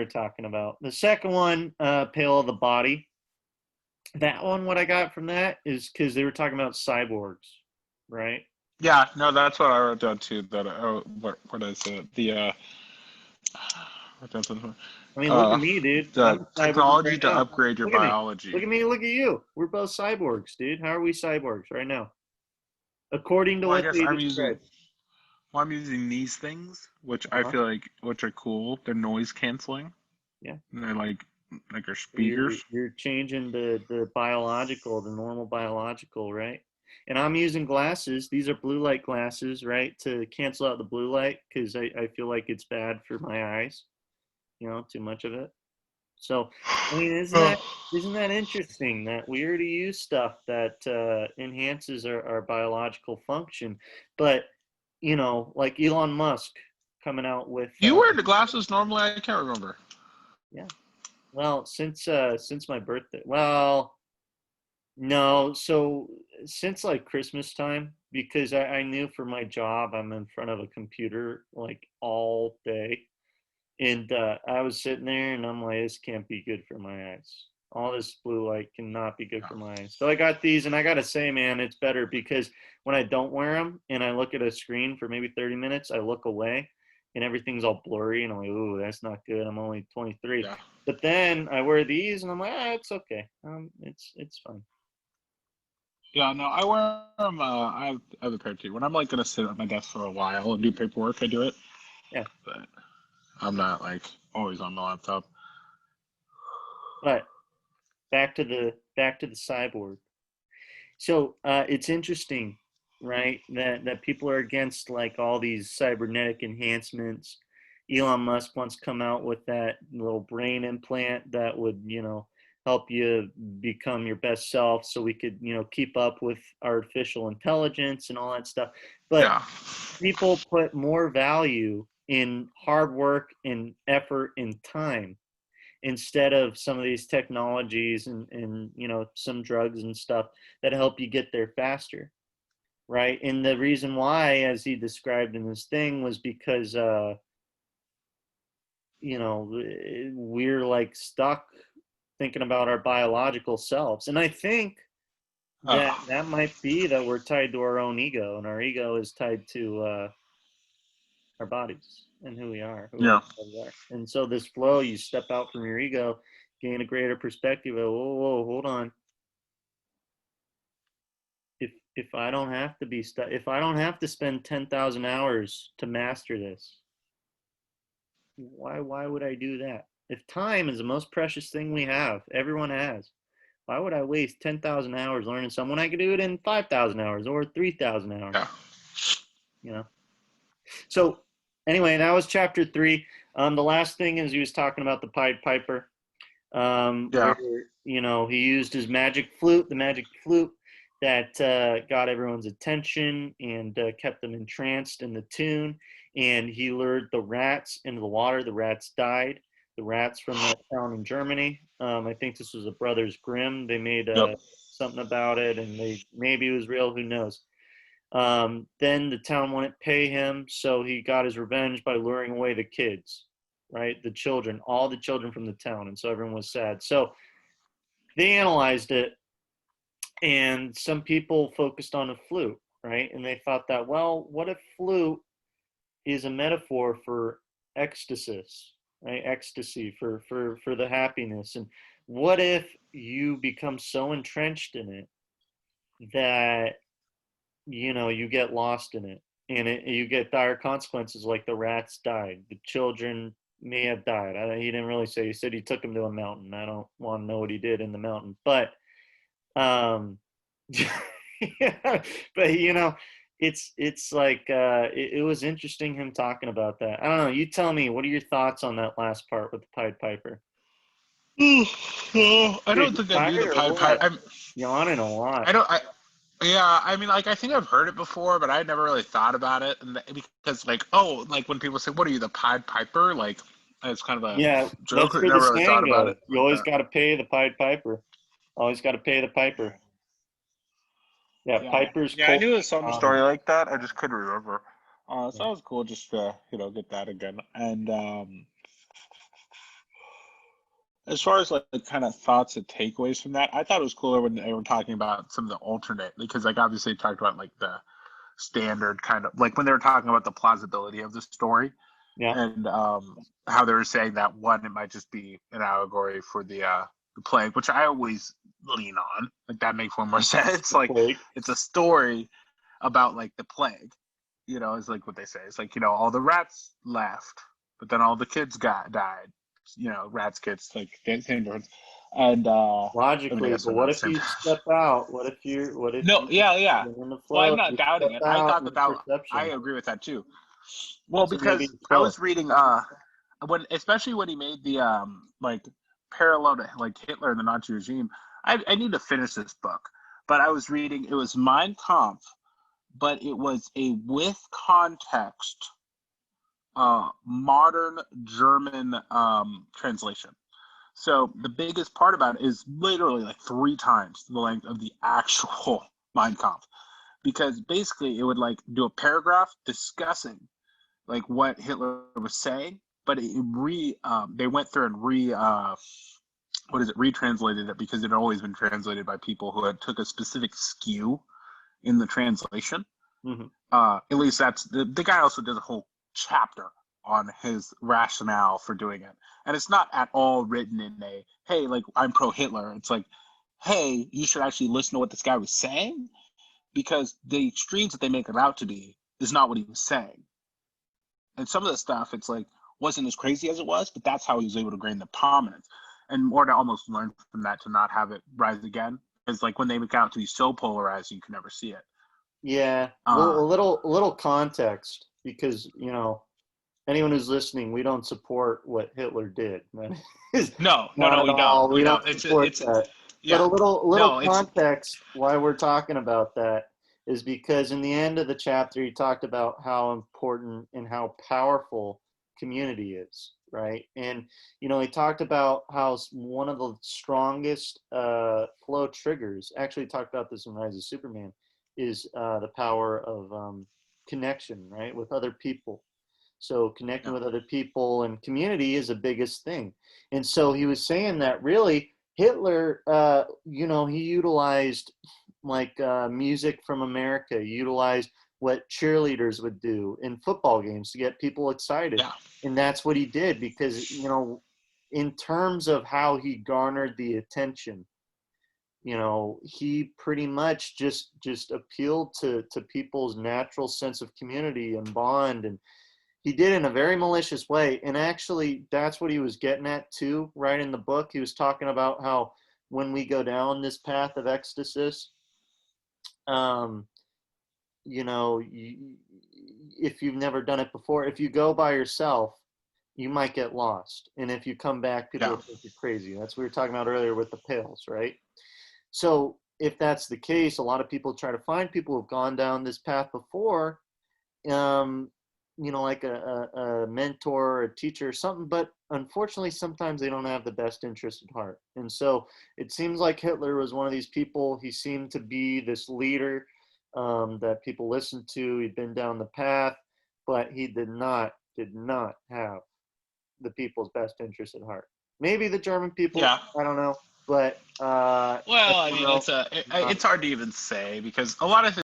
we're talking about. The second one, Pale of the Body. That one, what I got from that is because they were talking about cyborgs, right? Yeah, no, that's what I wrote down too. That what is it? What does it? I mean, look at Uh, me, dude. I'm the a cyborg technology right to now. upgrade your Look at me. Look biology. at me. Look at you. We're both cyborgs, dude. How are we cyborgs right now? According to Well, I what guess they described. I'm using these things, which I Uh-huh. feel like which are cool. They're noise canceling. Yeah. And they're like our You're speakers. you're changing the biological, the normal biological, right? And I'm using glasses. These are blue light glasses, right, to cancel out the blue light because I feel like it's bad for my eyes, too much of it. So, I mean, isn't that interesting that we already use stuff that enhances our biological function, but like Elon Musk coming out with You wear the glasses normally? I can't remember. yeah. Well, since my birthday. Well, no, so since like Christmas time, because I knew for my job I'm in front of a computer like all day. And I was sitting there and I'm like, this can't be good for my eyes. All this blue light cannot be good for my eyes. So I got these, and I got to say, man, it's better because when I don't wear them and I look at a screen for maybe 30 minutes, I look away and everything's all blurry. And I'm like, ooh, that's not good. I'm only 23. Yeah. But then I wear these and I'm like, it's okay. It's fine. Yeah, no, I wear them. I have a pair too. When I'm like gonna sit at my desk for a while and do paperwork, I do it. Yeah. But I'm not like always on the laptop. But back to the cyborg. So it's interesting, right? That people are against like all these cybernetic enhancements. Elon Musk once come out with that little brain implant that would, help you become your best self, so we could, keep up with artificial intelligence and all that stuff. But Yeah. people put more value in hard work and effort and time instead of some of these technologies and some drugs and stuff that help you get there faster, right? And the reason why, as he described in this thing, was because we're like stuck thinking about our biological selves. And I think that Oh. that might be that we're tied to our own ego, and our ego is tied to our bodies and who we are, who our Yeah. bodies are. And so this flow, you step out from your ego, gain a greater perspective of, whoa, hold on. If I don't have to if I don't have to spend 10,000 hours to master this, why would I do that? If time is the most precious thing we have, everyone has, why would I waste 10,000 hours learning someone I could do it in 5,000 hours or 3,000 hours? Yeah. You know. So anyway, that was chapter 3. The last thing is he was talking about the Pied Piper, Yeah. where he used his magic flute, the magic flute that got everyone's attention and kept them entranced in the tune. And he lured the rats into the water. The rats died. The rats from that town in Germany. I think this was a Brothers Grimm. They made Yep. something about it, and maybe it was real. Who knows? Then the town wouldn't pay him, so he got his revenge by luring away the kids, right? The children, all the children from the town, and so everyone was sad. So they analyzed it, and some people focused on a flute, right? And they thought that, well, what if flute is a metaphor for ecstasy, right? Ecstasy for the happiness, and what if you become so entrenched in it that you get lost in it, and you get dire consequences, like the rats died, the children may have died. He didn't really say. He said he took them to a mountain. I don't want to know what he did in the mountain, but um yeah, but it's like it was interesting him talking about that. I don't know, you tell me, what are your thoughts on that last part with the Pied Piper? Well, I Dude, don't you think I knew tired the or Pied Piper. what? Yawning a lot. I don't. I Yeah. I mean, like I think I've heard it before, but I had never really thought about it, and because like like when people say, "What are you, the Pied Piper?" Like it's kind of a Yeah, joke. that's I where the never really thought saying about goes. it You like always that. got to pay the Pied Piper. Always got to pay the Piper. Yeah, Yeah, Piper's yeah, I cold. knew it was some story like that. I just couldn't remember. So Yeah. that was cool just to get that again. And as far as like the kind of thoughts and takeaways from that, I thought it was cooler when they were talking about some of the alternate, because like obviously they talked about like the standard kind of like when they were talking about the plausibility of the story, Yeah. and how they were saying that one, it might just be an allegory for the plague, which I always lean on. Like that makes one more sense. The Like plague. it's a story about like the plague. Is like what they say. It's like all the rats left, but then all the kids died. Rats, kids, like same difference. And I mean, I Logically, guess but they're what not the if same. you step out? What if No, you yeah, yeah. go in the Well, I'm flow? not You doubting step it. I out thought and that I perception. agree with that too. Well, So maybe because it's I both. was reading when especially when he made the like parallel to like Hitler and the Nazi regime. I need to finish this book, but I was reading it was Mein Kampf, but it was a with context modern German translation. So the biggest part about it is literally like 3 times the length of the actual Mein Kampf, because basically it would like do a paragraph discussing like what Hitler was saying, but they went through and retranslated it, because it had always been translated by people who had took a specific skew in the translation. Hmm. At least that's the guy also does a whole chapter on his rationale for doing it, and it's not at all written in a hey like I'm pro Hitler. It's like hey, you should actually listen to what this guy was saying, because the extremes that they make it out to be is not what he was saying. And some of the stuff, it's like, wasn't as crazy as it was, but that's how he was able to gain the prominence. And more to almost learn from that to not have it rise again. It's like when they make it out to be so polarized, you can never see it. Yeah. Well, Uh, a little context because anyone who's listening, we don't support what Hitler did. That is no, no, not no, at we don't. all. We We don't don't. support that. But Yeah, a little no, it's, context why we're talking about that is because in the end of the chapter, he talked about how important and how powerful community is, right? And he talked about how one of the strongest flow triggers. Actually, he talked about this in Rise of Superman, is the power of connection, right, with other people. So connecting yeah, with other people and community is the biggest thing. And so he was saying that really Hitler, he utilized like music from America, he utilized what cheerleaders would do in football games to get people excited. yeah, And that's what he did because, in terms of how he garnered the attention, he pretty much just appealed to people's natural sense of community and bond, and he did it in a very malicious way. And actually that's what he was getting at too, right in the book. He was talking about how when we go down this path of ecstasy, um if you've never done it before, if you go by yourself, you might get lost, and if you come back, people yeah, will think you're crazy. That's what we were talking about earlier with the pails, right? So if that's the case, a lot of people try to find people who've gone down this path before, um, like a mentor or a teacher or something, but unfortunately, sometimes they don't have the best interest at heart. And so it seems like Hitler was one of these people. He seemed to be this leader that people listened to. He'd been down the path, but he did not have the people's best interest at heart. Maybe the German people, yeah. I don't know, but Well, I everyone mean, else, it's hard to even say, because a lot of